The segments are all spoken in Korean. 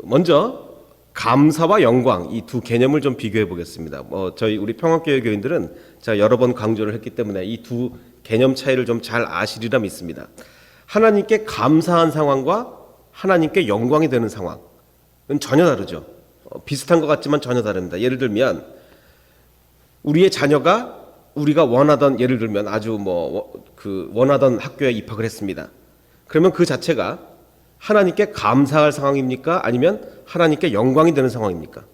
먼저 감사와 영광 이 두 개념을 좀 비교해 보겠습니다. 우리 평화교회 교인들은 제가 여러 번 강조를 했기 때문에 이 두 개념 차이를 좀 잘 아시리라 믿습니다. 하나님께 감사한 상황과 하나님께 영광이 되는 상황은 전혀 다르죠. 비슷한 것 같지만 전혀 다릅니다. 예를 들면 우리의 자녀가 우리가 원하던, 예를 들면 아주 원하던 학교에 입학을 했습니다. 그러면 그 자체가 하나님께 감사할 상황입니까? 아니면 하나님께 영광이 되는 상황입니까?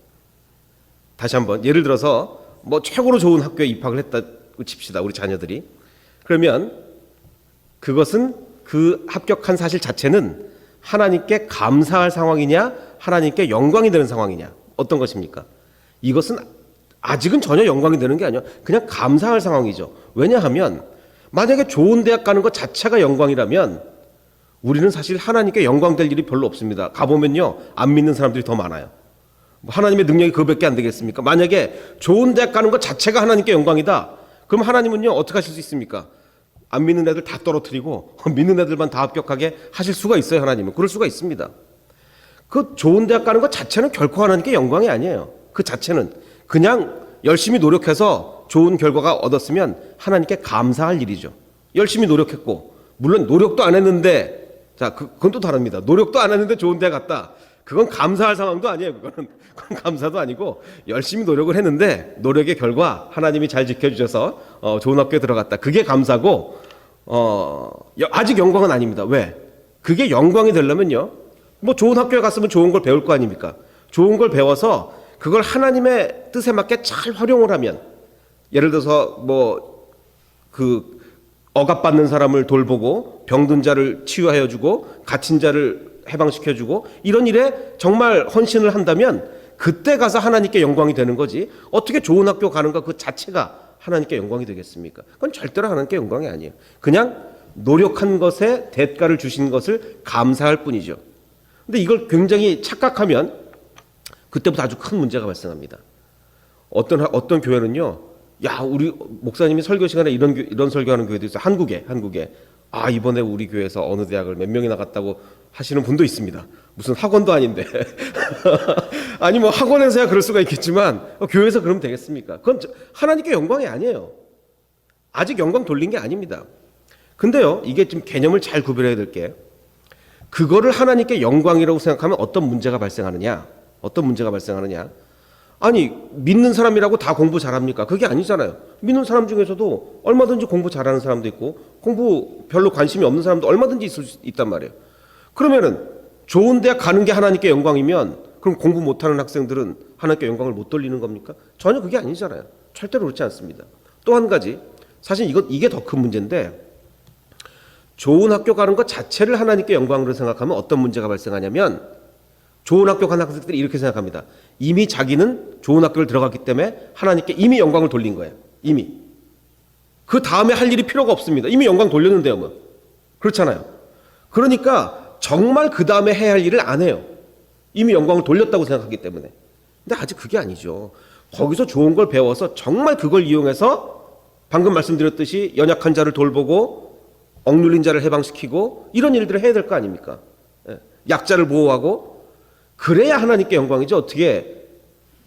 다시 한번 예를 들어서 최고로 좋은 학교에 입학을 했다고 칩시다. 우리 자녀들이. 그러면 그것은 그 합격한 사실 자체는 하나님께 감사할 상황이냐 하나님께 영광이 되는 상황이냐 어떤 것입니까? 이것은 아직은 전혀 영광이 되는 게 아니라 그냥 감사할 상황이죠. 왜냐하면 만약에 좋은 대학 가는 것 자체가 영광이라면 우리는 사실 하나님께 영광 될 일이 별로 없습니다. 가보면요 안 믿는 사람들이 더 많아요. 하나님의 능력이 그것밖에 안 되겠습니까? 만약에 좋은 대학 가는 것 자체가 하나님께 영광이다, 그럼 하나님은요 어떻게 하실 수 있습니까? 안 믿는 애들 다 떨어뜨리고 믿는 애들만 다 합격하게 하실 수가 있어요. 하나님은 그럴 수가 있습니다. 그 좋은 대학 가는 것 자체는 결코 하나님께 영광이 아니에요. 그 자체는 그냥 열심히 노력해서 좋은 결과가 얻었으면 하나님께 감사할 일이죠. 열심히 노력했고, 물론 노력도 안 했는데, 그건 또 다릅니다. 노력도 안 했는데 좋은 데 갔다. 그건 감사할 상황도 아니에요. 그건 감사도 아니고 열심히 노력을 했는데 노력의 결과 하나님이 잘 지켜주셔서 좋은 학교에 들어갔다. 그게 감사고 아직 영광은 아닙니다. 왜? 그게 영광이 되려면요. 좋은 학교에 갔으면 좋은 걸 배울 거 아닙니까? 좋은 걸 배워서 그걸 하나님의 뜻에 맞게 잘 활용을 하면, 예를 들어서 억압받는 사람을 돌보고 병든 자를 치유하여 주고 갇힌 자를 해방시켜 주고 이런 일에 정말 헌신을 한다면 그때 가서 하나님께 영광이 되는 거지, 어떻게 좋은 학교 가는 것 그 자체가 하나님께 영광이 되겠습니까? 그건 절대로 하나님께 영광이 아니에요. 그냥 노력한 것에 대가를 주신 것을 감사할 뿐이죠. 근데 이걸 굉장히 착각하면 그때부터 아주 큰 문제가 발생합니다. 어떤 교회는요, 우리 목사님이 설교 시간에 이런 설교하는 교회도 있어요. 한국에 이번에 우리 교회에서 어느 대학을 몇 명이나 갔다고 하시는 분도 있습니다. 무슨 학원도 아닌데 아니 학원에서야 그럴 수가 있겠지만 교회에서 그러면 되겠습니까? 그건 하나님께 영광이 아니에요. 아직 영광 돌린 게 아닙니다. 근데요, 이게 좀 개념을 잘 구별해야 될 게, 그거를 하나님께 영광이라고 생각하면 어떤 문제가 발생하느냐? 아니, 믿는 사람이라고 다 공부 잘합니까? 그게 아니잖아요. 믿는 사람 중에서도 얼마든지 공부 잘하는 사람도 있고 공부 별로 관심이 없는 사람도 얼마든지 있을 수 있단 말이에요. 그러면은 좋은 대학 가는 게 하나님께 영광이면 그럼 공부 못하는 학생들은 하나님께 영광을 못 돌리는 겁니까? 전혀 그게 아니잖아요. 절대로 그렇지 않습니다. 또 한 가지, 사실 이게 더 큰 문제인데, 좋은 학교 가는 것 자체를 하나님께 영광으로 생각하면 어떤 문제가 발생하냐면, 좋은 학교 간 학생들이 이렇게 생각합니다. 이미 자기는 좋은 학교를 들어갔기 때문에 하나님께 이미 영광을 돌린 거예요. 이미. 그 다음에 할 일이 필요가 없습니다. 이미 영광 돌렸는데요. 그렇잖아요. 그러니까 정말 그 다음에 해야 할 일을 안 해요. 이미 영광을 돌렸다고 생각하기 때문에. 근데 아직 그게 아니죠. 거기서 좋은 걸 배워서 정말 그걸 이용해서 방금 말씀드렸듯이 연약한 자를 돌보고 억눌린 자를 해방시키고 이런 일들을 해야 될 거 아닙니까? 약자를 보호하고, 그래야 하나님께 영광이죠. 어떻게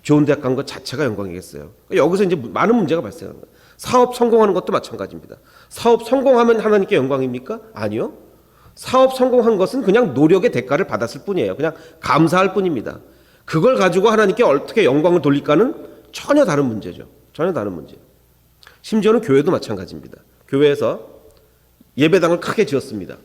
좋은 대학 간 것 자체가 영광이겠어요? 여기서 이제 많은 문제가 발생하는 거예요. 사업 성공하는 것도 마찬가지입니다. 사업 성공하면 하나님께 영광입니까? 아니요. 사업 성공한 것은 그냥 노력의 대가를 받았을 뿐이에요. 그냥 감사할 뿐입니다. 그걸 가지고 하나님께 어떻게 영광을 돌릴까는 전혀 다른 문제죠. 전혀 다른 문제. 심지어는 교회도 마찬가지입니다. 교회에서 예배당을 크게 지었습니다.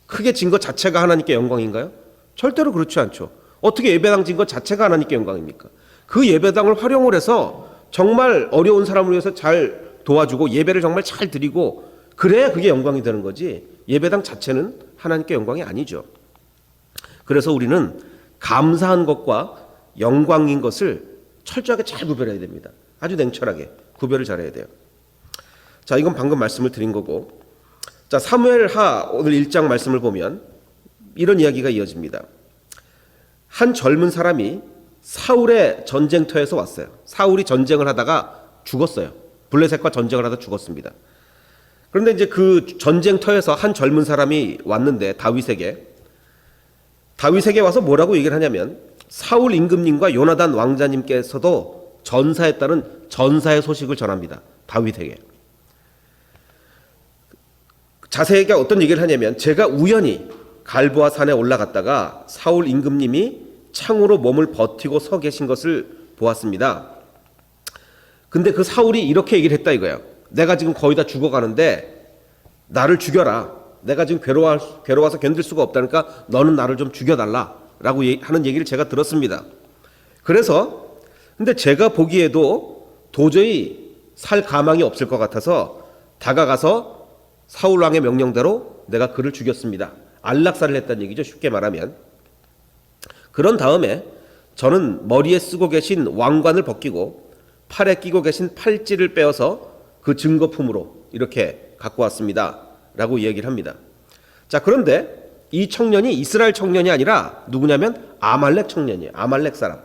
크게 진 것 자체가 하나님께 영광인가요? 절대로 그렇지 않죠. 어떻게 예배당 진 것 자체가 하나님께 영광입니까? 그 예배당을 활용을 해서 정말 어려운 사람을 위해서 잘 도와주고 예배를 정말 잘 드리고, 그래야 그게 영광이 되는 거지, 예배당 자체는 하나님께 영광이 아니죠. 그래서 우리는 감사한 것과 영광인 것을 철저하게 잘 구별해야 됩니다. 아주 냉철하게 구별을 잘해야 돼요. 자, 이건 방금 말씀을 드린 거고, 자, 사무엘하 오늘 1장 말씀을 보면 이런 이야기가 이어집니다. 한 젊은 사람이 사울의 전쟁터에서 왔어요. 사울이 전쟁을 하다가 죽었어요. 블레셋과 전쟁을 하다 죽었습니다. 그런데 이제 그 전쟁터에서 한 젊은 사람이 왔는데 다윗에게 다윗에게 와서 뭐라고 얘기를 하냐면 사울 임금님과 요나단 왕자님께서도 전사했다는 전사의 소식을 전합니다. 다윗에게. 자세하게 어떤 얘기를 하냐면 제가 우연히 갈보아 산에 올라갔다가 사울 임금님이 창으로 몸을 버티고 서 계신 것을 보았습니다. 근데 그 사울이 이렇게 얘기를 했다 이거예요. 내가 지금 거의 다 죽어가는데 나를 죽여라. 내가 지금 괴로워서 견딜 수가 없다니까 너는 나를 좀 죽여달라라고 하는 얘기를 제가 들었습니다. 그래서 근데 제가 보기에도 도저히 살 가망이 없을 것 같아서 다가가서 사울 왕의 명령대로 내가 그를 죽였습니다. 안락사를 했다는 얘기죠. 쉽게 말하면. 그런 다음에 저는 머리에 쓰고 계신 왕관을 벗기고 팔에 끼고 계신 팔찌를 빼어서 그 증거품으로 이렇게 갖고 왔습니다. 라고 얘기를 합니다. 자, 그런데 이 청년이 이스라엘 청년이 아니라 누구냐면 아말렉 청년이에요. 아말렉 사람.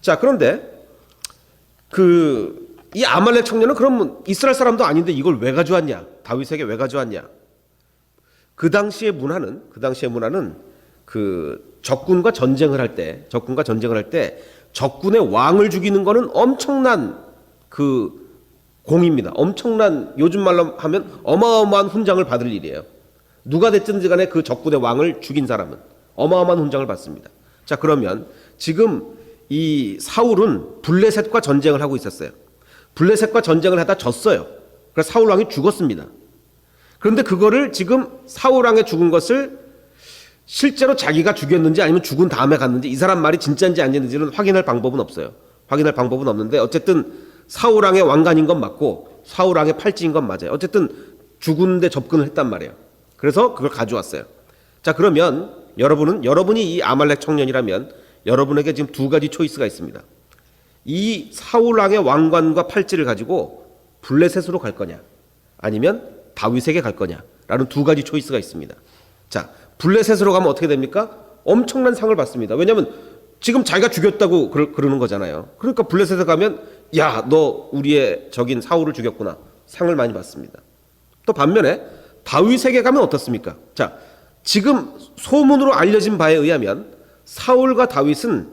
자, 그런데 이 아말렉 청년은 그럼 이스라엘 사람도 아닌데 이걸 왜 가져왔냐? 다윗에게 왜 가져왔냐? 그 당시의 문화는 그 적군과 전쟁을 할 때 적군의 왕을 죽이는 거는 엄청난 그 공입니다. 엄청난, 요즘 말로 하면 어마어마한 훈장을 받을 일이에요. 누가 됐든지 간에 그 적군의 왕을 죽인 사람은 어마어마한 훈장을 받습니다. 자, 그러면 지금 이 사울은 블레셋과 전쟁을 하고 있었어요. 블레셋과 전쟁을 하다 졌어요. 그래서 사울 왕이 죽었습니다. 그런데 그거를 지금 사울 왕이 죽은 것을 실제로 자기가 죽였는지 아니면 죽은 다음에 갔는지 이 사람 말이 진짜인지 아닌지는 확인할 방법은 없어요. 확인할 방법은 없는데 어쨌든 사울 왕의 왕관인 건 맞고 사울 왕의 팔찌인 건 맞아요. 어쨌든 죽은데 접근을 했단 말이에요. 그래서 그걸 가져왔어요. 자, 그러면 여러분이 이 아말렉 청년이라면 여러분에게 지금 두 가지 초이스가 있습니다. 이 사울 왕의 왕관과 팔찌를 가지고 블레셋으로 갈 거냐 아니면 다윗에게 갈 거냐라는 두 가지 초이스가 있습니다. 자, 블레셋으로 가면 어떻게 됩니까? 엄청난 상을 받습니다. 왜냐하면 지금 자기가 죽였다고 그러는 거잖아요. 그러니까 블레셋에 가면 야, 너 우리의 적인 사울을 죽였구나. 상을 많이 받습니다. 또 반면에 다윗에게 가면 어떻습니까? 자, 지금 소문으로 알려진 바에 의하면 사울과 다윗은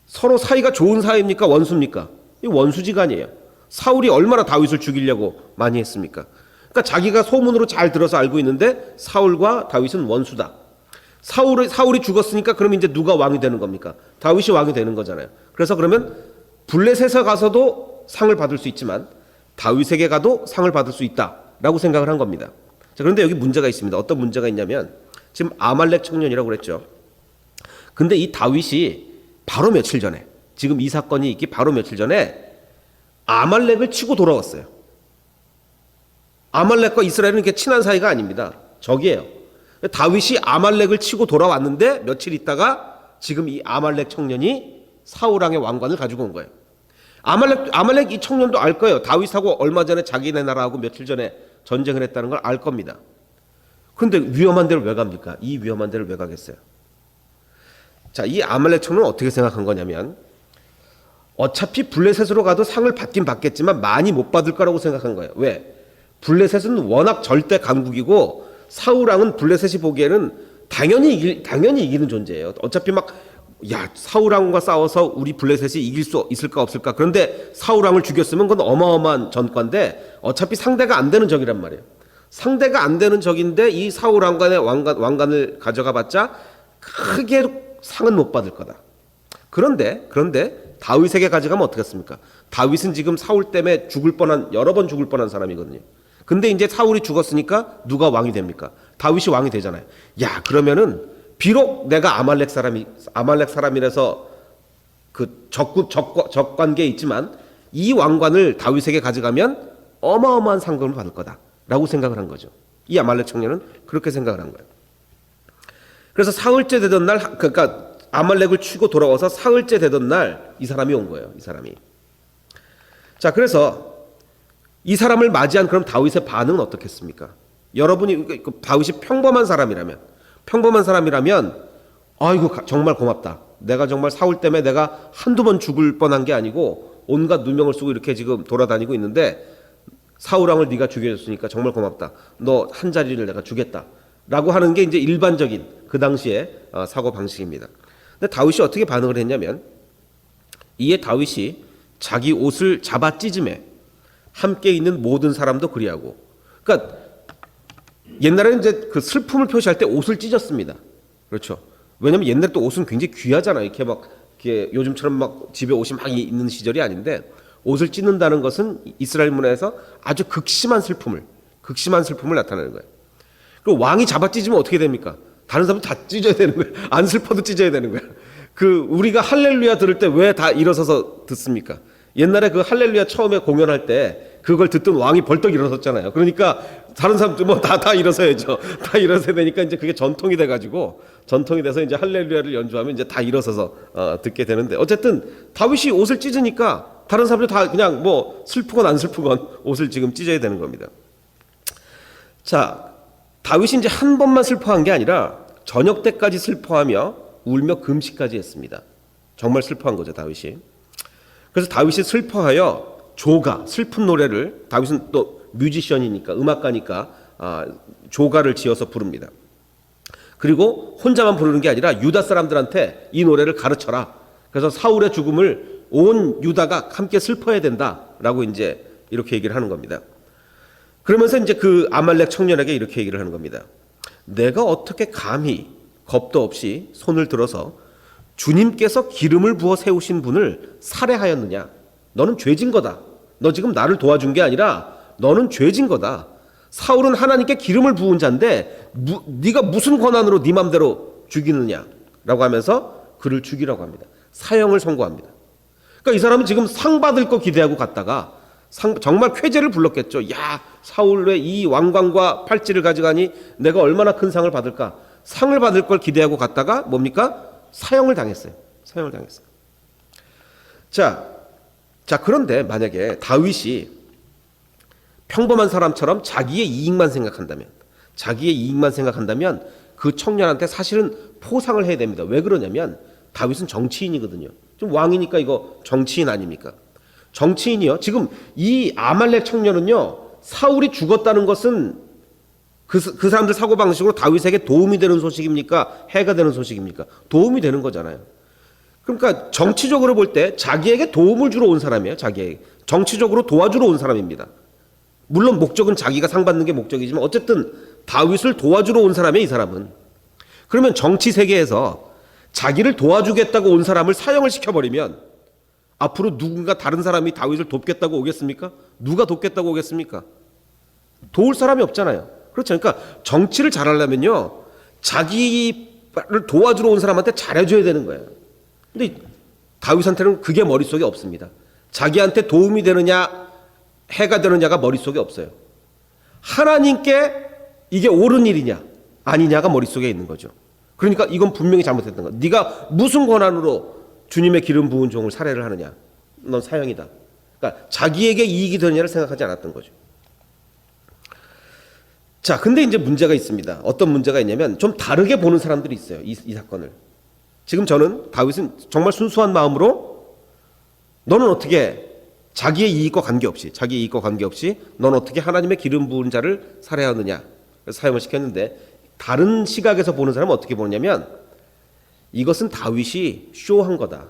서로 사이가 좋은 사이입니까? 원수입니까? 이 원수지간이에요. 사울이 얼마나 다윗을 죽이려고 많이 했습니까? 그러니까 자기가 소문으로 잘 들어서 알고 있는데 사울과 다윗은 원수다. 사울이 죽었으니까 그러면 이제 누가 왕이 되는 겁니까? 다윗이 왕이 되는 거잖아요. 그래서 그러면 블레셋에 가서도 상을 받을 수 있지만 다윗에게 가도 상을 받을 수 있다라고 생각을 한 겁니다. 자, 그런데 여기 문제가 있습니다. 어떤 문제가 있냐면 지금 아말렉 청년이라고 그랬죠. 근데 이 다윗이 바로 며칠 전에, 지금 이 사건이 있기 바로 며칠 전에 아말렉을 치고 돌아왔어요. 아말렉과 이스라엘은 이렇게 친한 사이가 아닙니다. 적이에요. 다윗이 아말렉을 치고 돌아왔는데 며칠 있다가 지금 이 아말렉 청년이 사울 왕의 왕관을 가지고 온 거예요. 아말렉 이 청년도 알 거예요. 다윗하고 얼마 전에 자기네 나라하고 며칠 전에 전쟁을 했다는 걸 알 겁니다. 그런데 위험한 데를 왜 갑니까? 이 위험한 데를 왜 가겠어요? 자, 이 아말렉 청년은 어떻게 생각한 거냐면 어차피 블레셋으로 가도 상을 받긴 받겠지만 많이 못 받을 거라고 생각한 거예요. 왜? 블레셋은 워낙 절대 강국이고 사울 왕은 블레셋이 보기에는 당연히 이기는 존재예요. 어차피 사울 왕과 싸워서 우리 블레셋이 이길 수 있을까 없을까. 그런데 사울 왕을 죽였으면 그건 어마어마한 전과인데 어차피 상대가 안 되는 적이란 말이에요. 상대가 안 되는 적인데 이 사울 왕관의 왕관을 가져가 봤자 크게 상은 못 받을 거다. 그런데 다윗에게 가져가면 어떻겠습니까? 다윗은 지금 사울 때문에 여러 번 죽을 뻔한 사람이거든요. 근데 이제 사울이 죽었으니까 누가 왕이 됩니까? 다윗이 왕이 되잖아요. 야, 그러면은 비록 내가 아말렉 사람이라서 그 적관계에 있지만 이 왕관을 다윗에게 가져가면 어마어마한 상금을 받을 거다라고 생각을 한 거죠. 이 아말렉 청년은 그렇게 생각을 한 거예요. 그래서 사흘째 되던 날, 그러니까 아말렉을 치고 돌아와서 사흘째 되던 날 이 사람이 온 거예요. 이 사람이. 자, 그래서 이 사람을 맞이한 그럼 다윗의 반응은 어떻겠습니까? 여러분이 다윗이 평범한 사람이라면 아이고 정말 고맙다. 내가 정말 사울 때문에 내가 한두 번 죽을 뻔한 게 아니고 온갖 누명을 쓰고 이렇게 지금 돌아다니고 있는데 사울 왕을 네가 죽여줬으니까 정말 고맙다. 너 한 자리를 내가 주겠다. 라고 하는 게 이제 일반적인 그 당시에 사고 방식입니다. 근데 다윗이 어떻게 반응을 했냐면 이에 다윗이 자기 옷을 잡아 찢음에 함께 있는 모든 사람도 그리하고, 그러니까 옛날에는 이제 그 슬픔을 표시할 때 옷을 찢었습니다. 그렇죠. 왜냐면 옛날에 또 옷은 굉장히 귀하잖아요. 이렇게 요즘처럼 막 집에 옷이 막 있는 시절이 아닌데 옷을 찢는다는 것은 이스라엘 문화에서 아주 극심한 슬픔을 나타내는 거예요. 그리고 왕이 잡아 찢으면 어떻게 됩니까? 다른 사람도 다 찢어야 되는 거예요. 안 슬퍼도 찢어야 되는 거예요. 우리가 할렐루야 들을 때 왜 다 일어서서 듣습니까? 옛날에 그 할렐루야 처음에 공연할 때 그걸 듣던 왕이 벌떡 일어섰잖아요. 그러니까 다른 사람들 뭐 다 일어서야죠. 다 일어서야 되니까 이제 그게 전통이 돼서 이제 할렐루야를 연주하면 이제 다 일어서서 듣게 되는데, 어쨌든 다윗이 옷을 찢으니까 다른 사람들 다 그냥 뭐 슬프건 안 슬프건 옷을 지금 찢어야 되는 겁니다. 자, 다윗이 이제 한 번만 슬퍼한 게 아니라 저녁 때까지 슬퍼하며 울며 금식까지 했습니다. 정말 슬퍼한 거죠, 다윗이. 그래서 다윗이 슬퍼하여 슬픈 노래를, 다윗은 또 뮤지션이니까, 음악가니까 조가를 지어서 부릅니다. 그리고 혼자만 부르는 게 아니라 유다 사람들한테 이 노래를 가르쳐라. 그래서 사울의 죽음을 온 유다가 함께 슬퍼해야 된다라고 이제 이렇게 얘기를 하는 겁니다. 그러면서 이제 그 아말렉 청년에게 이렇게 얘기를 하는 겁니다. 내가 어떻게 감히 겁도 없이 손을 들어서 주님께서 기름을 부어 세우신 분을 살해하였느냐? 너는 죄진 거다. 너 지금 나를 도와준 게 아니라 너는 죄진 거다. 사울은 하나님께 기름을 부은 자인데 네가 무슨 권한으로 네 맘대로 죽이느냐라고 하면서 그를 죽이라고 합니다. 사형을 선고합니다. 그러니까 이 사람은 지금 상 받을 거 기대하고 갔다가 정말 쾌재를 불렀겠죠. 야, 사울의 이 왕관과 팔찌를 가져가니 내가 얼마나 큰 상을 받을까. 상을 받을 걸 기대하고 갔다가 뭡니까? 사형을 당했어요. 자, 그런데 만약에 다윗이 평범한 사람처럼 자기의 이익만 생각한다면 그 청년한테 사실은 포상을 해야 됩니다. 왜 그러냐면 다윗은 정치인이거든요. 좀 왕이니까 이거 정치인 아닙니까? 정치인이요. 지금 이 아말렉 청년은요, 사울이 죽었다는 것은 그 사람들 사고방식으로 다윗에게 도움이 되는 소식입니까? 해가 되는 소식입니까? 도움이 되는 거잖아요. 그러니까 정치적으로 볼 때 자기에게 도움을 주러 온 사람이에요. 자기에게 정치적으로 도와주러 온 사람입니다. 물론 목적은 자기가 상 받는 게 목적이지만 어쨌든 다윗을 도와주러 온 사람이에요, 이 사람은. 그러면 정치 세계에서 자기를 도와주겠다고 온 사람을 사형을 시켜버리면 앞으로 누군가 다른 사람이 다윗을 돕겠다고 오겠습니까? 누가 돕겠다고 오겠습니까? 도울 사람이 없잖아요. 그렇죠. 그러니까 정치를 잘하려면요, 자기를 도와주러 온 사람한테 잘해줘야 되는 거예요. 근데 다윗한테는 그게 머릿속에 없습니다. 자기한테 도움이 되느냐 해가 되느냐가 머릿속에 없어요. 하나님께 이게 옳은 일이냐 아니냐가 머릿속에 있는 거죠. 그러니까 이건 분명히 잘못했던 거야. 네가 무슨 권한으로 주님의 기름 부은 종을 살해를 하느냐. 넌 사형이다. 그러니까 자기에게 이익이 되느냐를 생각하지 않았던 거죠. 자, 근데 이제 문제가 있습니다. 어떤 문제가 있냐면 좀 다르게 보는 사람들이 있어요. 이 사건을. 지금 저는 다윗은 정말 순수한 마음으로 너는 어떻게 자기의 이익과 관계없이 넌 어떻게 하나님의 기름 부은 자를 살해하느냐. 그래서 사형을 시켰는데 다른 시각에서 보는 사람은 어떻게 보느냐면 이것은 다윗이 쇼한 거다.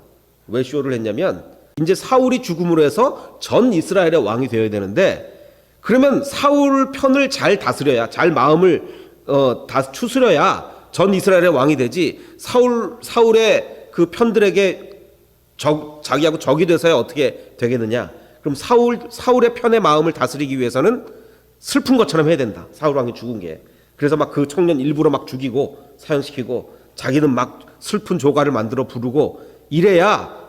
왜 쇼를 했냐면 이제 사울이 죽음으로 해서 전 이스라엘의 왕이 되어야 되는데 그러면 사울 편을 잘 다스려야 잘 마음을 추스려야 전 이스라엘의 왕이 되지 사울의 그 편들에게 자기하고 적이 돼서야 어떻게 되겠느냐. 그럼 사울의 편의 마음을 다스리기 위해서는 슬픈 것처럼 해야 된다. 사울 왕이 죽은 게. 그래서 막 그 청년 일부러 막 죽이고 사형시키고 자기는 막 슬픈 조가를 만들어 부르고 이래야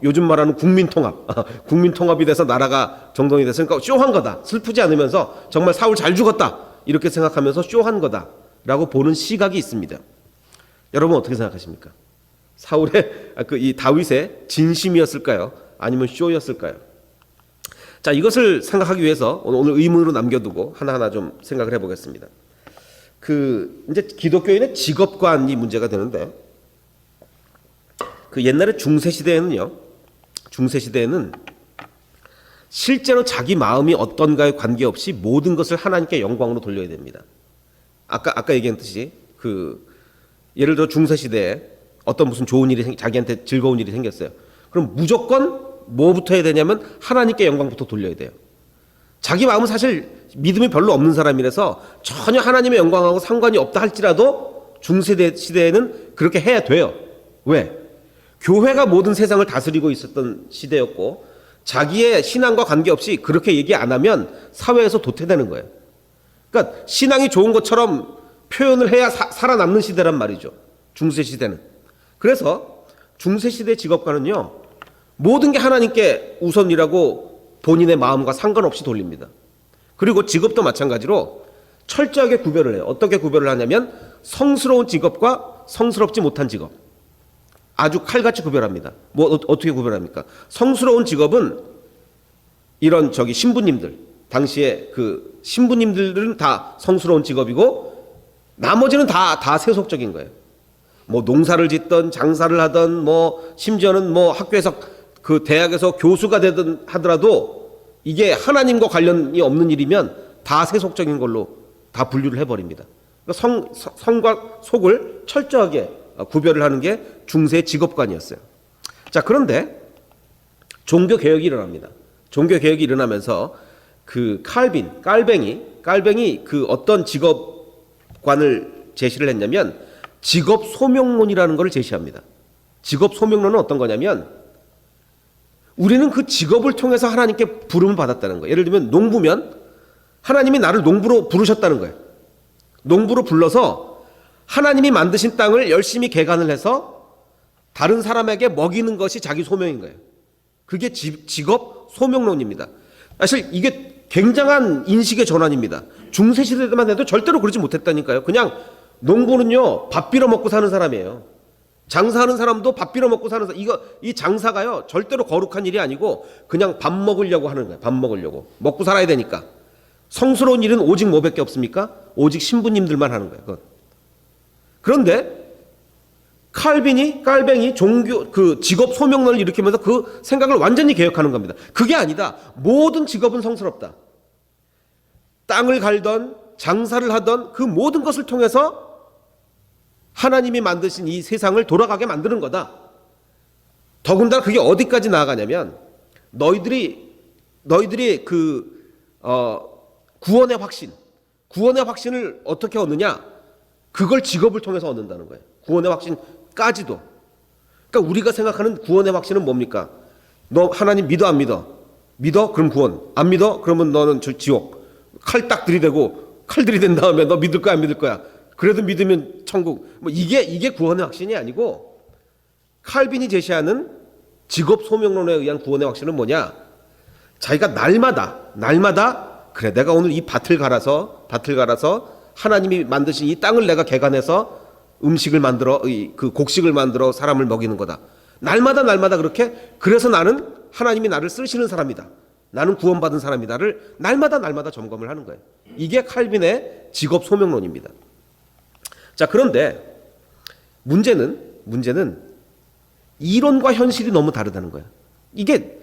요즘 말하는 국민통합이 돼서 나라가 정동이 됐으니까 쇼한 거다. 슬프지 않으면서 정말 사울 잘 죽었다. 이렇게 생각하면서 쇼한 거다라고 보는 시각이 있습니다. 여러분 어떻게 생각하십니까? 이 다윗의 진심이었을까요? 아니면 쇼였을까요? 자, 이것을 생각하기 위해서 오늘 의문으로 남겨두고 하나하나 좀 생각을 해보겠습니다. 이제 기독교인의 직업관이 문제가 되는데, 옛날에 중세시대에는 실제로 자기 마음이 어떤가에 관계없이 모든 것을 하나님께 영광으로 돌려야 됩니다. 아까 얘기했듯이 예를 들어 중세 시대에 어떤 무슨 좋은 일이 자기한테 즐거운 일이 생겼어요. 그럼 무조건 뭐부터 해야 되냐면 하나님께 영광부터 돌려야 돼요. 자기 마음은 사실 믿음이 별로 없는 사람이라서 전혀 하나님의 영광하고 상관이 없다 할지라도 중세 시대에는 그렇게 해야 돼요. 왜? 교회가 모든 세상을 다스리고 있었던 시대였고 자기의 신앙과 관계없이 그렇게 얘기 안 하면 사회에서 도태되는 거예요. 그러니까 신앙이 좋은 것처럼 표현을 해야 살아남는 시대란 말이죠. 중세 시대는. 그래서 중세 시대 직업가는요. 모든 게 하나님께 우선이라고 본인의 마음과 상관없이 돌립니다. 그리고 직업도 마찬가지로 철저하게 구별을 해요. 어떻게 구별을 하냐면 성스러운 직업과 성스럽지 못한 직업. 아주 칼같이 구별합니다. 뭐 어떻게 구별합니까? 성스러운 직업은 이런 신부님들, 당시에 그 신부님들은 다 성스러운 직업이고 나머지는 다 세속적인 거예요. 뭐 농사를 짓던 장사를 하던 뭐 심지어는 뭐 학교에서 그 대학에서 교수가 되든 하더라도 이게 하나님과 관련이 없는 일이면 다 세속적인 걸로 다 분류를 해버립니다. 그러니까 성과 속을 철저하게 구별을 하는 게 중세 직업관이었어요. 자, 그런데 종교 개혁이 일어납니다. 종교 개혁이 일어나면서 그 깔뱅이 그 어떤 직업관을 제시를 했냐면 직업 소명론이라는 것을 제시합니다. 직업 소명론은 어떤 거냐면 우리는 그 직업을 통해서 하나님께 부름을 받았다는 거예요. 예를 들면 농부면 하나님이 나를 농부로 부르셨다는 거예요. 농부로 불러서 하나님이 만드신 땅을 열심히 개간을 해서 다른 사람에게 먹이는 것이 자기 소명인 거예요. 그게 직업 소명론입니다. 사실 이게 굉장한 인식의 전환입니다. 중세시대 때만 해도 절대로 그러지 못했다니까요. 그냥 농부는요 밥 빌어 먹고 사는 사람이에요. 장사하는 사람도 밥 빌어 먹고 사는 사람. 이 장사가요 절대로 거룩한 일이 아니고 그냥 밥 먹으려고 하는 거예요. 밥 먹으려고. 먹고 살아야 되니까. 성스러운 일은 오직 뭐밖에 없습니까? 오직 신부님들만 하는 거예요. 그건. 그런데 깔뱅이 종교 그 직업 소명론을 일으키면서 그 생각을 완전히 개혁하는 겁니다. 그게 아니다. 모든 직업은 성스럽다. 땅을 갈던 장사를 하던 그 모든 것을 통해서 하나님이 만드신 이 세상을 돌아가게 만드는 거다. 더군다나 그게 어디까지 나아가냐면 너희들이 구원의 확신을 어떻게 얻느냐? 그걸 직업을 통해서 얻는다는 거예요. 구원의 확신까지도. 그러니까 우리가 생각하는 구원의 확신은 뭡니까? 너 하나님 믿어 안 믿어? 믿어? 그럼 구원. 안 믿어? 그러면 너는 지옥. 칼 딱 들이대고 칼 들이댄 다음에 너 믿을 거야 안 믿을 거야? 그래도 믿으면 천국. 뭐 이게 구원의 확신이 아니고 칼빈이 제시하는 직업 소명론에 의한 구원의 확신은 뭐냐? 자기가 날마다 그래 내가 오늘 이 밭을 갈아서 하나님이 만드신 이 땅을 내가 개간해서 음식을 만들어 그 곡식을 만들어 사람을 먹이는 거다. 날마다 그렇게 그래서 나는 하나님이 나를 쓰시는 사람이다. 나는 구원받은 사람이다를 날마다 점검을 하는 거예요. 이게 칼빈의 직업 소명론입니다. 자, 그런데 문제는 이론과 현실이 너무 다르다는 거예요. 이게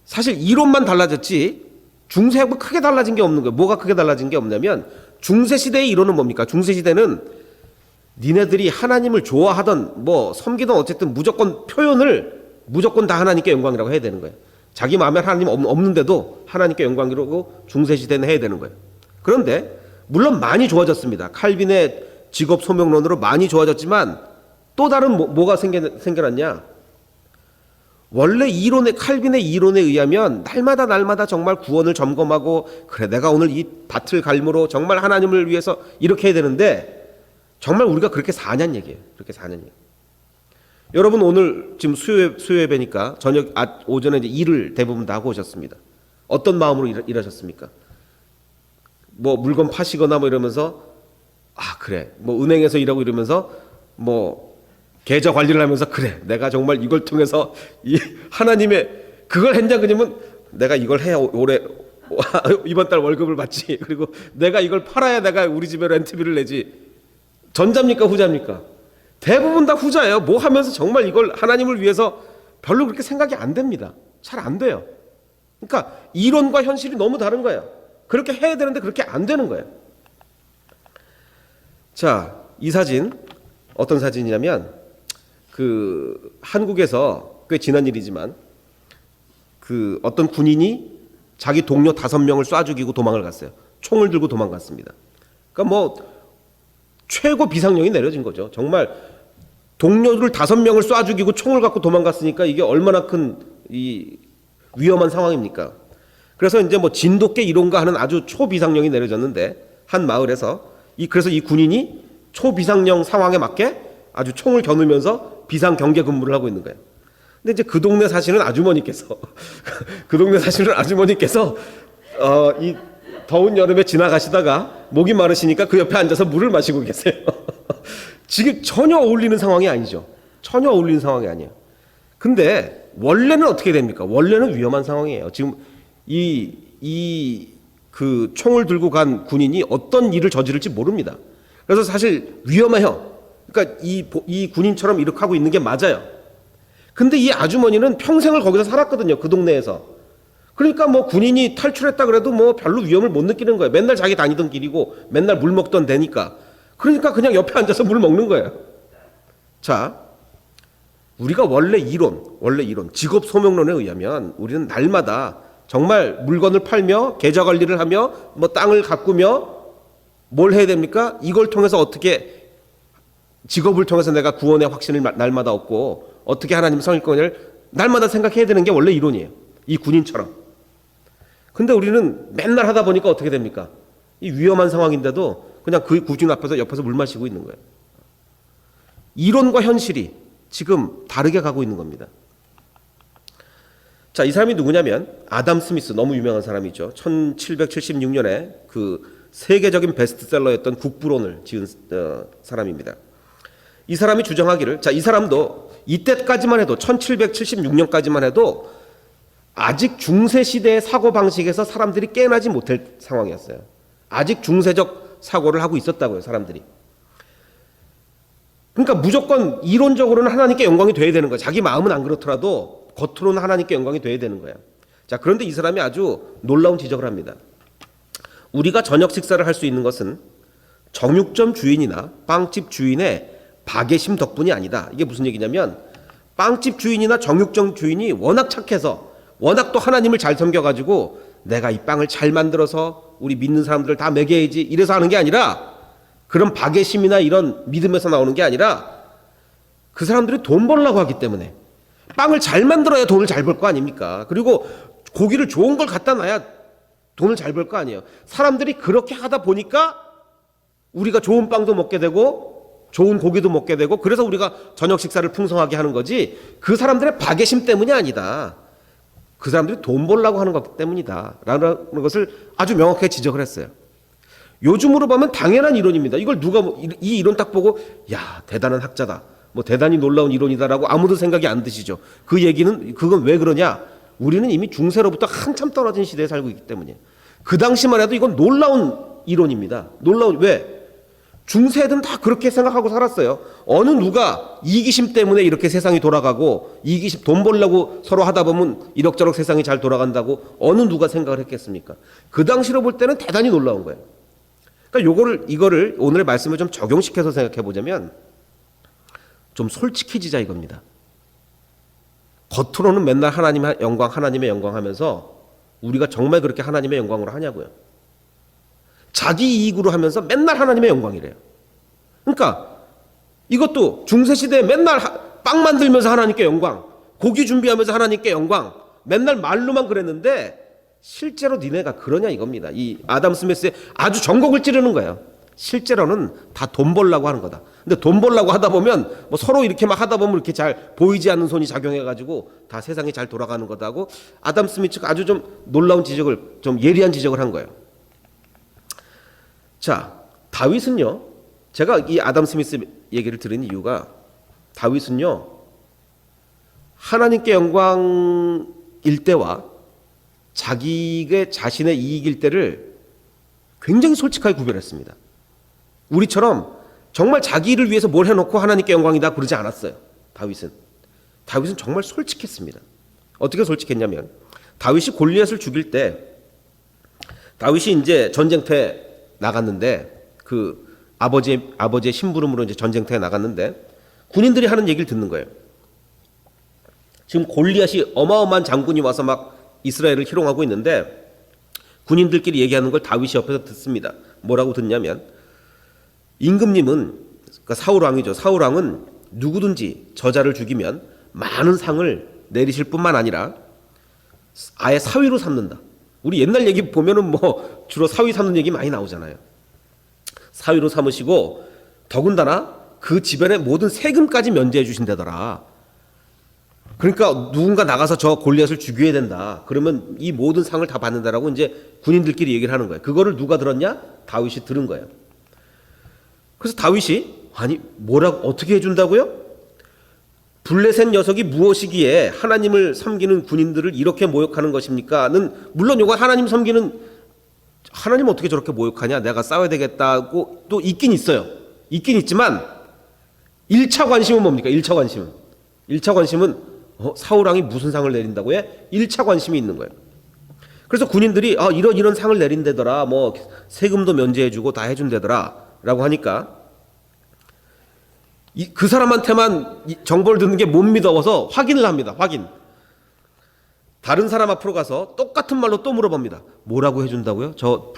사실 이론만 달라졌지 중세하고 크게 달라진 게 없는 거예요. 뭐가 크게 달라진 게 없냐면 중세 시대의 이론은 뭡니까? 중세 시대는 니네들이 하나님을 좋아하던 뭐 섬기던 어쨌든 무조건 표현을 무조건 다 하나님께 영광이라고 해야 되는 거예요. 자기 마음에 하나님 없는데도 하나님께 영광이라고 중세 시대는 해야 되는 거예요. 그런데 물론 많이 좋아졌습니다. 칼빈의 직업 소명론으로 많이 좋아졌지만 또 다른 뭐가 생겨났냐? 원래 칼빈의 이론에 의하면 날마다 정말 구원을 점검하고 그래 내가 오늘 이 밭을 갈므로 정말 하나님을 위해서 이렇게 해야 되는데 정말 우리가 그렇게 사냐는 얘기예요. 그렇게 사냐는 얘기. 여러분 오늘 지금 수요 예배니까 오전에 이제 일을 대부분 다 하고 오셨습니다. 어떤 마음으로 일하셨습니까? 뭐 물건 파시거나 뭐 이러면서 그래 뭐 은행에서 일하고 이러면서 뭐 계좌 관리를 하면서 그래 내가 정말 이걸 통해서 이 하나님의 그걸 했냐 그러면 내가 이걸 해야 올해 이번 달 월급을 받지. 그리고 내가 이걸 팔아야 내가 우리 집에 렌트비를 내지. 전자입니까 후자입니까? 대부분 다 후자예요. 뭐 하면서 정말 이걸 하나님을 위해서 별로 그렇게 생각이 안 됩니다. 잘 안 돼요. 그러니까 이론과 현실이 너무 다른 거예요. 그렇게 해야 되는데 그렇게 안 되는 거예요. 자, 이 사진 어떤 사진이냐면 그 한국에서 꽤 지난 일이지만 그 어떤 군인이 자기 동료 5명을 쏴 죽이고 도망을 갔어요. 총을 들고 도망갔습니다. 그러니까 뭐 최고 비상령이 내려진 거죠. 정말 동료들 5명을 쏴 죽이고 총을 갖고 도망갔으니까 이게 얼마나 큰 이 위험한 상황입니까? 그래서 이제 뭐 진돗개 이론가 하는 아주 초비상령이 내려졌는데 한 마을에서 그래서 이 군인이 초비상령 상황에 맞게 아주 총을 겨누면서 비상 경계 근무를 하고 있는 거예요. 근데 이제 그 동네 사시는 아주머니께서 이 더운 여름에 지나가시다가 목이 마르시니까 그 옆에 앉아서 물을 마시고 계세요. 지금 전혀 어울리는 상황이 아니죠. 전혀 어울리는 상황이 아니에요. 근데 원래는 어떻게 됩니까? 원래는 위험한 상황이에요. 지금 그 총을 들고 간 군인이 어떤 일을 저지를지 모릅니다. 그래서 사실 위험해요. 그러니까 이 군인처럼 이렇게 하고 있는 게 맞아요. 근데 이 아주머니는 평생을 거기서 살았거든요. 그 동네에서. 그러니까 뭐 군인이 탈출했다 그래도 뭐 별로 위험을 못 느끼는 거예요. 맨날 자기 다니던 길이고 맨날 물 먹던 데니까. 그러니까 그냥 옆에 앉아서 물 먹는 거예요. 자, 우리가 원래 이론, 직업 소명론에 의하면 우리는 날마다 정말 물건을 팔며 계좌 관리를 하며 뭐 땅을 가꾸며 뭘 해야 됩니까? 이걸 통해서 어떻게 직업을 통해서 내가 구원의 확신을 날마다 얻고 어떻게 하나님 성일권을 날마다 생각해야 되는 게 원래 이론이에요. 이 군인처럼. 근데 우리는 맨날 하다 보니까 어떻게 됩니까? 이 위험한 상황인데도 그냥 그 군인 앞에서 옆에서 물 마시고 있는 거예요. 이론과 현실이 지금 다르게 가고 있는 겁니다. 자, 이 사람이 누구냐면 아담 스미스, 너무 유명한 사람이죠. 1776년에 그 세계적인 베스트셀러였던 국부론을 지은 사람입니다. 이 사람이 주장하기를, 자, 이 사람도 이때까지만 해도 1776년까지만 해도 아직 중세 시대의 사고 방식에서 사람들이 깨어나지 못할 상황이었어요. 아직 중세적 사고를 하고 있었다고요, 사람들이. 그러니까 무조건 이론적으로는 하나님께 영광이 돼야 되는 거예요. 자기 마음은 안 그렇더라도 겉으로는 하나님께 영광이 돼야 되는 거예요. 자, 그런데 이 사람이 아주 놀라운 지적을 합니다. 우리가 저녁 식사를 할 수 있는 것은 정육점 주인이나 빵집 주인의 박애심 덕분이 아니다. 이게 무슨 얘기냐면 빵집 주인이나 정육점 주인이 워낙 착해서 워낙 또 하나님을 잘 섬겨가지고 내가 이 빵을 잘 만들어서 우리 믿는 사람들을 다 먹여야지 이래서 하는 게 아니라, 그런 박애심이나 이런 믿음에서 나오는 게 아니라 그 사람들이 돈 벌려고 하기 때문에 빵을 잘 만들어야 돈을 잘 벌 거 아닙니까? 그리고 고기를 좋은 걸 갖다 놔야 돈을 잘 벌 거 아니에요. 사람들이 그렇게 하다 보니까 우리가 좋은 빵도 먹게 되고 좋은 고기도 먹게 되고 그래서 우리가 저녁 식사를 풍성하게 하는 거지, 그 사람들의 박애심 때문이 아니다. 그 사람들이 돈 벌려고 하는 것 때문이다 라는 것을 아주 명확하게 지적을 했어요. 요즘으로 보면 당연한 이론입니다. 이걸 누가 이 이론 딱 보고 야, 대단한 학자다, 뭐 대단히 놀라운 이론이다라고 아무도 생각이 안 드시죠. 그 얘기는, 그건 왜 그러냐? 우리는 이미 중세로부터 한참 떨어진 시대에 살고 있기 때문이에요. 그 당시만 해도 이건 놀라운 이론입니다. 왜? 중세들은 다 그렇게 생각하고 살았어요. 어느 누가 이기심 때문에 이렇게 세상이 돌아가고, 이기심, 돈 벌려고 서로 하다 보면 이럭저럭 세상이 잘 돌아간다고 어느 누가 생각을 했겠습니까? 그 당시로 볼 때는 대단히 놀라운 거예요. 그러니까 이거를 오늘의 말씀을 좀 적용시켜서 생각해 보자면 좀 솔직해지자 이겁니다. 겉으로는 맨날 하나님의 영광 하면서 우리가 정말 그렇게 하나님의 영광으로 하냐고요. 자기 이익으로 하면서 맨날 하나님의 영광이래요. 그러니까 이것도 중세시대에 맨날 빵 만들면서 하나님께 영광, 고기 준비하면서 하나님께 영광, 맨날 말로만 그랬는데 실제로 니네가 그러냐 이겁니다. 이 아담 스미스의 아주 전곡을 찌르는 거예요. 실제로는 다 돈 벌려고 하는 거다. 근데 돈 벌려고 하다 보면 뭐 서로 이렇게 막 하다 보면 이렇게 잘 보이지 않는 손이 작용해가지고 다 세상이 잘 돌아가는 거다고 아담 스미스가 아주 좀 놀라운 지적을, 좀 예리한 지적을 한 거예요. 자, 다윗은요, 제가 이 아담 스미스 얘기를 들은 이유가 다윗은요, 하나님께 영광일 때와 자신의 이익일 때를 굉장히 솔직하게 구별했습니다. 우리처럼 정말 자기 일을 위해서 뭘 해놓고 하나님께 영광이다 그러지 않았어요. 다윗은 정말 솔직했습니다. 어떻게 솔직했냐면 다윗이 골리앗을 죽일 때, 다윗이 이제 전쟁터에 나갔는데 그 아버지의 심부름으로 이제 전쟁터에 나갔는데 군인들이 하는 얘기를 듣는 거예요. 지금 골리앗이 어마어마한 장군이 와서 막 이스라엘을 희롱하고 있는데 군인들끼리 얘기하는 걸 다윗이 옆에서 듣습니다. 뭐라고 듣냐면 임금님은, 그러니까 사울 왕이죠. 사울 왕은 누구든지 저자를 죽이면 많은 상을 내리실 뿐만 아니라 아예 사위로 삼는다. 우리 옛날 얘기 보면은 뭐 주로 사위 삼는 얘기 많이 나오잖아요. 사위로 삼으시고 더군다나 그 집안의 모든 세금까지 면제해 주신다더라. 그러니까 누군가 나가서 저 골리앗을 죽여야 된다. 그러면 이 모든 상을 다 받는다라고 이제 군인들끼리 얘기를 하는 거예요. 그거를 누가 들었냐? 다윗이 들은 거예요. 그래서 다윗이 아니 뭐라고 어떻게 해준다고요? 블레셋 녀석이 무엇이기에 하나님을 섬기는 군인들을 이렇게 모욕하는 것입니까?는 물론 이건 하나님 섬기는 하나님 어떻게 저렇게 모욕하냐? 내가 싸워야 되겠다고 또 있긴 있어요. 있긴 있지만 1차 관심은 뭡니까? 1차 관심은 사울 왕이 무슨 상을 내린다고 해? 1차 관심이 있는 거예요. 그래서 군인들이 이런 상을 내린다더라. 뭐 세금도 면제해주고 다 해준다더라. 라고 하니까 그 사람한테만 정보를 듣는 게 못 믿어서 확인을 합니다. 확인. 다른 사람 앞으로 가서 똑같은 말로 또 물어봅니다. 뭐라고 해준다고요? 저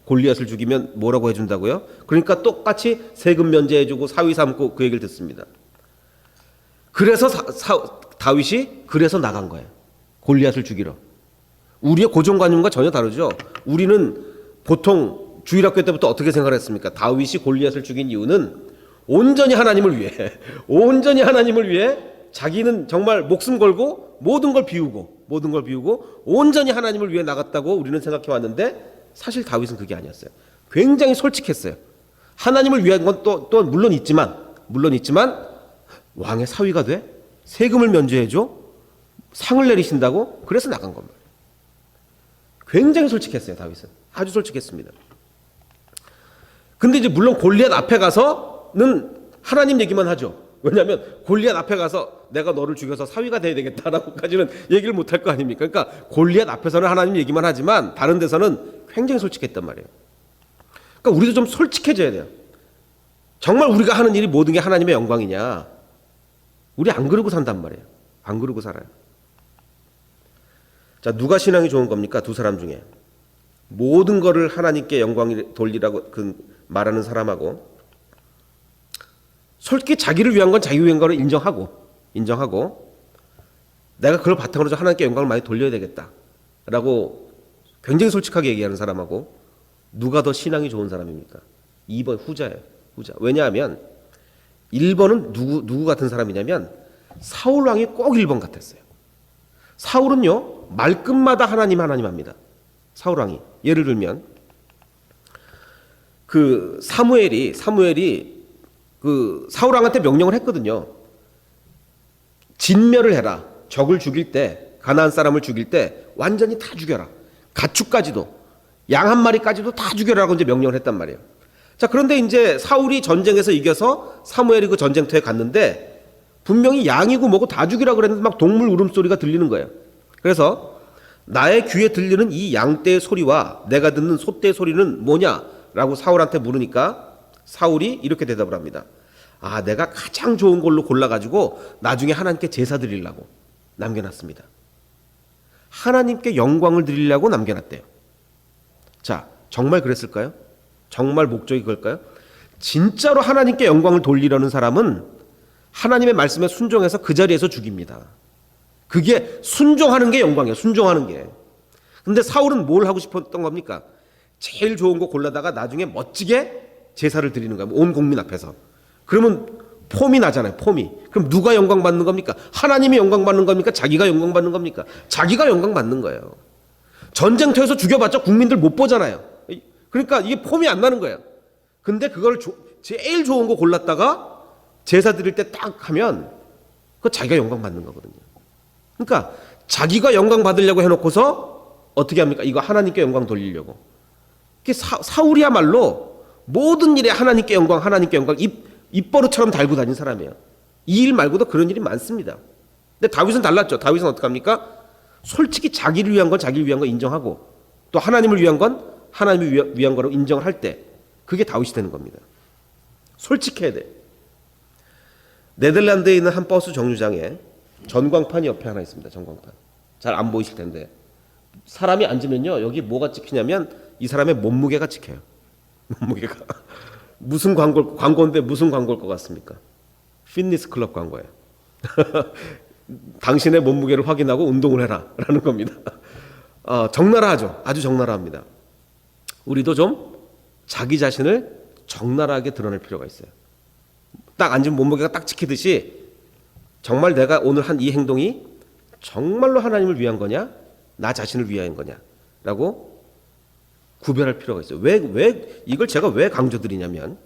골리앗을 죽이면 뭐라고 해준다고요? 그러니까 똑같이 세금 면제해주고 사위 삼고 그 얘기를 듣습니다. 그래서 다윗이 그래서 나간 거예요. 골리앗을 죽이러. 우리의 고정관념과 전혀 다르죠. 우리는 보통 주일학교 때부터 어떻게 생각했습니까? 다윗이 골리앗을 죽인 이유는 온전히 하나님을 위해 자기는 정말 목숨 걸고 모든 걸 비우고 온전히 하나님을 위해 나갔다고 우리는 생각해 왔는데 사실 다윗은 그게 아니었어요. 굉장히 솔직했어요. 하나님을 위한 건 또 물론 있지만 왕의 사위가 돼? 세금을 면제해줘? 상을 내리신다고? 그래서 나간 겁니다. 굉장히 솔직했어요. 다윗은 아주 솔직했습니다. 근데 이제 물론 골리앗 앞에 가서는 하나님 얘기만 하죠. 왜냐하면 골리앗 앞에 가서 내가 너를 죽여서 사위가 돼야 되겠다라고까지는 얘기를 못할 거 아닙니까? 그러니까 골리앗 앞에서는 하나님 얘기만 하지만 다른 데서는 굉장히 솔직했단 말이에요. 그러니까 우리도 좀 솔직해져야 돼요. 정말 우리가 하는 일이 모든 게 하나님의 영광이냐? 우리 안 그러고 산단 말이에요. 안 그러고 살아요. 자, 누가 신앙이 좋은 겁니까? 두 사람 중에 모든 거를 하나님께 영광을 돌리라고 말하는 사람하고 솔직히 자기를 위한 건 자기 위한 거를 인정하고 내가 그걸 바탕으로 해서 하나님께 영광을 많이 돌려야 되겠다라고 굉장히 솔직하게 얘기하는 사람하고 누가 더 신앙이 좋은 사람입니까? 2번 후자예요. 후자. 왜냐하면 1번은 누구 같은 사람이냐면 사울 왕이 꼭 1번 같았어요. 사울은요 말끝마다 하나님 합니다. 사울 왕이 예를 들면 그 사무엘이 그 사울 왕한테 명령을 했거든요. 진멸을 해라. 적을 죽일 때 가나안 사람을 죽일 때 완전히 다 죽여라. 가축까지도 양 한 마리까지도 다 죽여라고 이제 명령을 했단 말이에요. 자, 그런데 이제 사울이 전쟁에서 이겨서 사무엘이 그 전쟁터에 갔는데 분명히 양이고 뭐고 다 죽이라고 그랬는데 막 동물 울음소리가 들리는 거예요. 그래서 나의 귀에 들리는 이 양떼의 소리와 내가 듣는 소떼의 소리는 뭐냐라고 사울한테 물으니까 사울이 이렇게 대답을 합니다. 내가 가장 좋은 걸로 골라가지고 나중에 하나님께 제사 드리려고 남겨놨습니다. 하나님께 영광을 드리려고 남겨놨대요. 자, 정말 그랬을까요? 정말 목적이 그걸까요? 진짜로 하나님께 영광을 돌리려는 사람은 하나님의 말씀에 순종해서 그 자리에서 죽입니다. 그게 순종하는 게 영광이에요. 순종하는 게. 근데 사울은 뭘 하고 싶었던 겁니까? 제일 좋은 거 골라다가 나중에 멋지게 제사를 드리는 거예요. 온 국민 앞에서. 그러면 폼이 나잖아요. 폼이. 그럼 누가 영광 받는 겁니까? 하나님이 영광 받는 겁니까? 자기가 영광 받는 겁니까? 자기가 영광 받는 거예요. 전쟁터에서 죽여봤자 국민들 못 보잖아요. 그러니까 이게 폼이 안 나는 거예요. 근데 그걸 제일 좋은 거 골랐다가 제사 드릴 때 딱 하면 그거 자기가 영광 받는 거거든요. 그러니까 자기가 영광 받으려고 해놓고서 어떻게 합니까? 이거 하나님께 영광 돌리려고. 사울이야말로 모든 일에 하나님께 영광 입버릇처럼 달고 다닌 사람이에요. 이 일 말고도 그런 일이 많습니다. 근데 다윗은 달랐죠. 다윗은 어떻게 합니까? 솔직히 자기를 위한 건 자기를 위한 거 인정하고 또 하나님을 위한 건 하나님을 위한 거라고 인정을 할 때 그게 다윗이 되는 겁니다. 솔직해야 돼. 네덜란드에 있는 한 버스 정류장에 전광판이 옆에 하나 있습니다. 전광판. 잘 안 보이실 텐데 사람이 앉으면요 여기 뭐가 찍히냐면 이 사람의 몸무게가 찍혀요. 몸무게가 무슨 광고인데 무슨 광고일 것 같습니까? 피트니스 클럽 광고예요. 당신의 몸무게를 확인하고 운동을 해라라는 겁니다. 적나라하죠. 아주 적나라합니다. 우리도 좀 자기 자신을 적나라하게 드러낼 필요가 있어요. 딱 앉으면 몸무게가 딱 찍히듯이 정말 내가 오늘 한 이 행동이 정말로 하나님을 위한 거냐 나 자신을 위한 거냐라고 구별할 필요가 있어요. 왜 이걸 제가 왜 강조드리냐면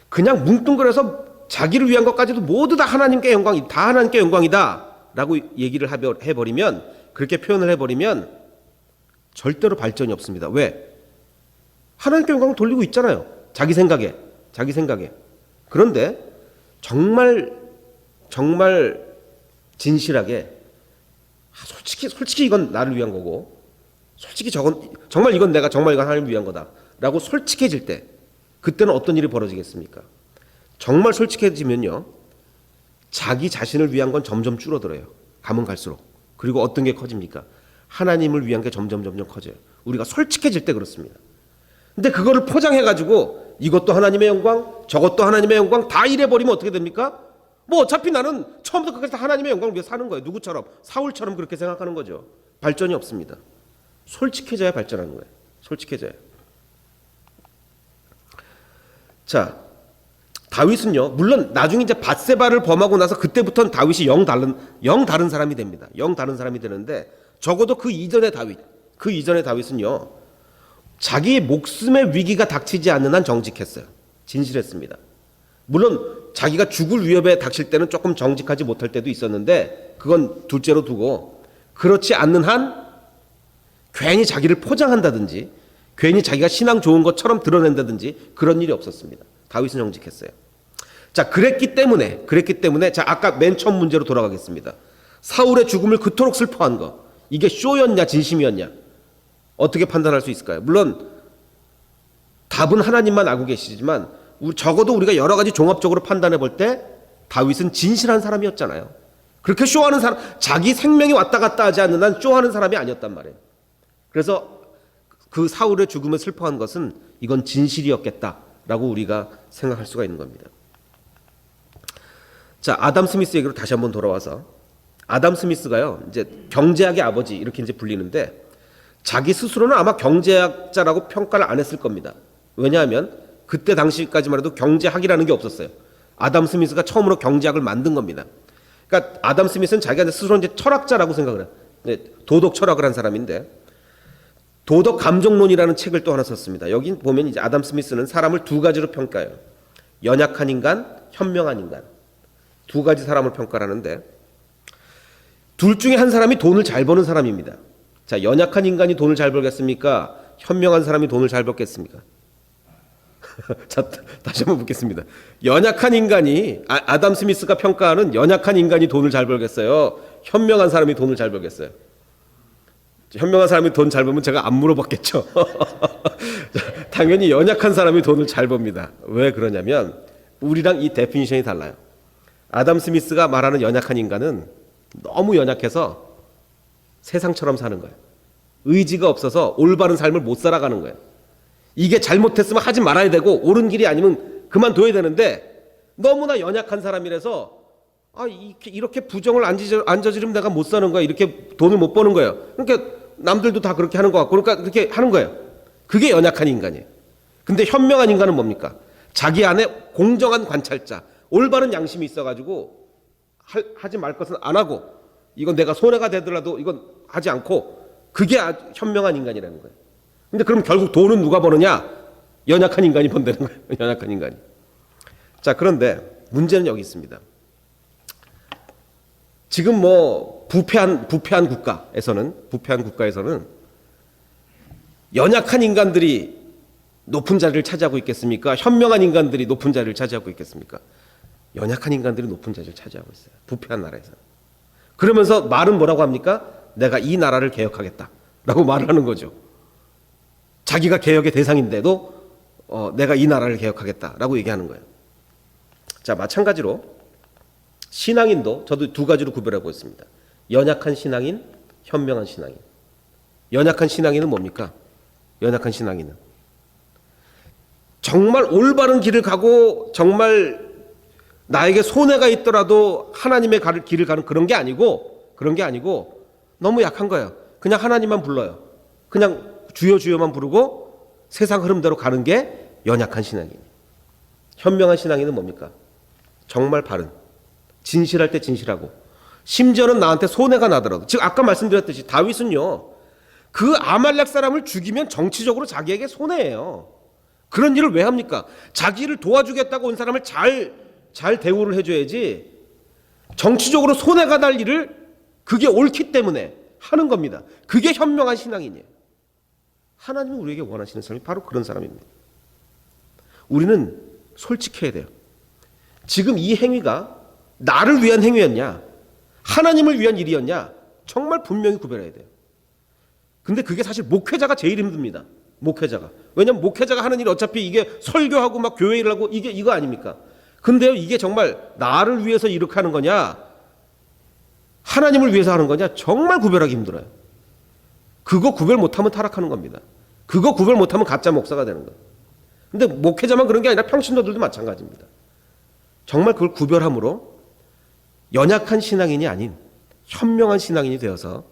그냥 뭉뚱그려서 자기를 위한 것까지도 모두 다 하나님께 영광이다라고 얘기를 해버리면 그렇게 표현을 해버리면 절대로 발전이 없습니다. 왜? 하나님께 영광을 돌리고 있잖아요. 자기 생각에. 그런데 정말 진실하게 솔직히 이건 나를 위한 거고 솔직히 정말 이건 하나님을 위한 거다라고 솔직해질 때 그때는 어떤 일이 벌어지겠습니까? 정말 솔직해지면요 자기 자신을 위한 건 점점 줄어들어요. 가면 갈수록. 그리고 어떤 게 커집니까? 하나님을 위한 게 점점 커져요. 우리가 솔직해질 때 그렇습니다. 근데 그거를 포장해가지고 이것도 하나님의 영광, 저것도 하나님의 영광 다 이래버리면 어떻게 됩니까? 뭐 어차피 나는 처음부터 끝까지 다 하나님의 영광을 위해 사는 거예요. 누구처럼? 사울처럼 그렇게 생각하는 거죠. 발전이 없습니다. 솔직해져야 발전하는 거예요. 솔직해져야. 자, 다윗은요. 물론 나중에 이제 밧세바를 범하고 나서 그때부터는 다윗이 영 다른 사람이 됩니다. 영 다른 사람이 되는데 적어도 그 이전의 다윗은요. 자기의 목숨의 위기가 닥치지 않는 한 정직했어요. 진실했습니다. 물론 자기가 죽을 위협에 닥칠 때는 조금 정직하지 못할 때도 있었는데 그건 둘째로 두고 그렇지 않는 한 괜히 자기를 포장한다든지 괜히 자기가 신앙 좋은 것처럼 드러낸다든지 그런 일이 없었습니다. 다윗은 정직했어요. 자, 그랬기 때문에 자, 아까 맨 처음 문제로 돌아가겠습니다. 사울의 죽음을 그토록 슬퍼한 거 이게 쇼였냐 진심이었냐 어떻게 판단할 수 있을까요? 물론 답은 하나님만 알고 계시지만 적어도 우리가 여러 가지 종합적으로 판단해 볼 때 다윗은 진실한 사람이었잖아요. 그렇게 쇼하는 사람, 자기 생명이 왔다 갔다 하지 않는 한 쇼하는 사람이 아니었단 말이에요. 그래서 그 사울의 죽음을 슬퍼한 것은 이건 진실이었겠다라고 우리가 생각할 수가 있는 겁니다. 자, 아담 스미스 얘기로 다시 한번 돌아와서 아담 스미스가요, 이제 경제학의 아버지 이렇게 이제 불리는데 자기 스스로는 아마 경제학자라고 평가를 안 했을 겁니다. 왜냐하면 그때 당시까지만 해도 경제학이라는 게 없었어요. 아담 스미스가 처음으로 경제학을 만든 겁니다. 그러니까 아담 스미스는 자기가 스스로 이제 철학자라고 생각을 해요. 도덕 철학을 한 사람인데 도덕 감정론이라는 책을 또 하나 썼습니다. 여기 보면 이제 아담 스미스는 사람을 두 가지로 평가해요. 연약한 인간, 현명한 인간. 두 가지 사람을 평가를 하는데 둘 중에 한 사람이 돈을 잘 버는 사람입니다. 자, 연약한 인간이 돈을 잘 벌겠습니까? 현명한 사람이 돈을 잘 벌겠습니까? 자, 다시 한번 묻겠습니다. 연약한 인간이 아담 스미스가 평가하는 연약한 인간이 돈을 잘 벌겠어요? 현명한 사람이 돈을 잘 벌겠어요? 현명한 사람이 돈 잘 벌면 제가 안 물어봤겠죠. 당연히 연약한 사람이 돈을 잘 법니다. 왜 그러냐면 우리랑 이 데피니션이 달라요. 아담 스미스가 말하는 연약한 인간은 너무 연약해서 세상처럼 사는 거예요. 의지가 없어서 올바른 삶을 못 살아가는 거예요. 이게 잘못했으면 하지 말아야 되고 옳은 길이 아니면 그만둬야 되는데 너무나 연약한 사람이라서 이렇게 부정을 안 저지르면 내가 못 사는 거야. 이렇게 돈을 못 버는 거예요. 그러니까 남들도 다 그렇게 하는 것 같고 그러니까 그렇게 하는 거예요. 그게 연약한 인간이에요. 근데 현명한 인간은 뭡니까? 자기 안에 공정한 관찰자, 올바른 양심이 있어가지고 하지 말 것은 안 하고 이건 내가 손해가 되더라도 이건 하지 않고 그게 현명한 인간이라는 거예요. 근데 그럼 결국 돈은 누가 버느냐? 연약한 인간이 번다는 거예요. 연약한 인간이. 자, 그런데 문제는 여기 있습니다. 지금 뭐 부패한 국가에서는 연약한 인간들이 높은 자리를 차지하고 있겠습니까? 현명한 인간들이 높은 자리를 차지하고 있겠습니까? 연약한 인간들이 높은 자리를 차지하고 있어요. 부패한 나라에서는. 그러면서 말은 뭐라고 합니까? 내가 이 나라를 개혁하겠다라고 말을 하는 거죠. 자기가 개혁의 대상인데도 내가 이 나라를 개혁하겠다라고 얘기하는 거예요. 자, 마찬가지로 신앙인도 저도 두 가지로 구별하고 있습니다. 연약한 신앙인, 현명한 신앙인. 연약한 신앙인은 뭡니까? 연약한 신앙인은 정말 올바른 길을 가고 정말 나에게 손해가 있더라도 하나님의 길을 가는 그런 게 아니고 너무 약한 거예요. 그냥 하나님만 불러요. 그냥 주여 주여만 부르고 세상 흐름대로 가는 게 연약한 신앙인. 현명한 신앙인은 뭡니까? 정말 바른, 진실할 때 진실하고 심지어는 나한테 손해가 나더라도, 즉 아까 말씀드렸듯이 다윗은요, 그 아말렉 사람을 죽이면 정치적으로 자기에게 손해예요. 그런 일을 왜 합니까? 자기를 도와주겠다고 온 사람을 잘 대우를 해줘야지, 정치적으로 손해가 날 일을 그게 옳기 때문에 하는 겁니다. 그게 현명한 신앙인이에요. 하나님이 우리에게 원하시는 사람이 바로 그런 사람입니다. 우리는 솔직해야 돼요. 지금 이 행위가 나를 위한 행위였냐, 하나님을 위한 일이었냐, 정말 분명히 구별해야 돼요. 근데 그게 사실 목회자가 제일 힘듭니다. 목회자가. 왜냐면 목회자가 하는 일이 어차피 이게 설교하고 막 교회 일을 하고 이거 아닙니까? 근데요, 이게 정말 나를 위해서 이렇게 하는 거냐, 하나님을 위해서 하는 거냐, 정말 구별하기 힘들어요. 그거 구별 못하면 타락하는 겁니다. 그거 구별 못하면 가짜 목사가 되는 거예요. 근데 목회자만 그런 게 아니라 평신도들도 마찬가지입니다. 정말 그걸 구별함으로 연약한 신앙인이 아닌 현명한 신앙인이 되어서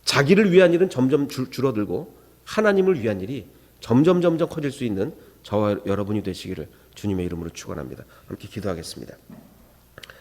자기를 위한 일은 점점 줄어들고 하나님을 위한 일이 점점 커질 수 있는 저와 여러분이 되시기를 주님의 이름으로 축원합니다. 함께 기도하겠습니다.